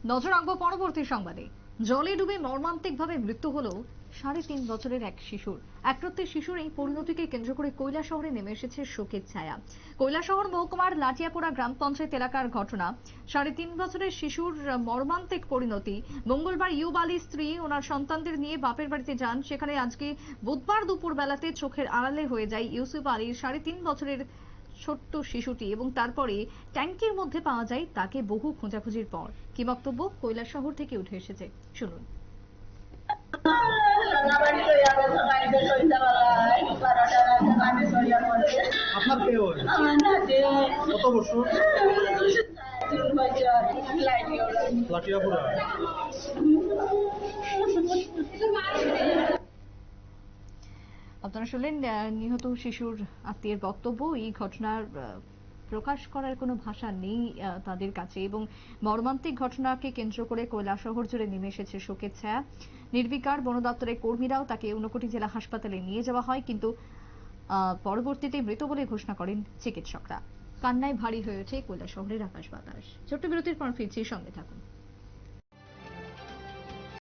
নজর রাখবো পরবর্তী সংবাদে। জলে ডুবে মর্মান্তিকভাবে মৃত্যু হলো ৩.৫ বছরের এক শিশুর। একরত্তি শিশুর এই পরিণতিকে কেন্দ্র করে কৈলাসহরে নেমে এসেছে শোকের ছায়া। কৈলাসহর মহকুমার লাটিয়াপোড়া গ্রাম পঞ্চায়েত এলাকার ঘটনা। ৩.৫ বছরের শিশুর মর্মান্তিক পরিণতি। মঙ্গলবার ইউব আলীর স্ত্রী ওনার সন্তানদের নিয়ে বাপের বাড়িতে যান। সেখানে আজকে বুধবার দুপুর বেলাতে চোখের আড়ালে হয়ে যায় ইউসুফ আলীর ৩.৫ বছরের ছোট্ট শিশুটি এবং তারপরে ট্যাঙ্কির মধ্যে পাওয়া যায় তাকে বহু খোঁজাখুঁজির পর। কি বক্তব্য কৈলাসহর থেকে উঠে এসেছে, শুনুন। আপনার কে হয়? কত বছর? লাঠিয়াপুরা। আপনারা শুনলেন নিহত শিশুর আত্মীয়ের বক্তব্য। এই ঘটনার প্রকাশ করার কোনো ভাষা নেই তাদের কাছে এবং মর্মান্তিক ঘটনাকে কেন্দ্র করে কৈলাসহর জুড়ে নেমে এসেছে শোকের ছায়া। নির্বিকার বন দপ্তরের কর্মীরাও তাকে ঊনকোটি জেলা হাসপাতালে নিয়ে যাওয়া হয়, কিন্তু পরবর্তীতে মৃত বলে ঘোষণা করেন চিকিৎসকরা। কান্নায় ভারী হয়ে ওঠে কৈলাসহরের আকাশ বাতাস। ছোট্ট বিরতির পর ফিরছি, সঙ্গে থাকুন।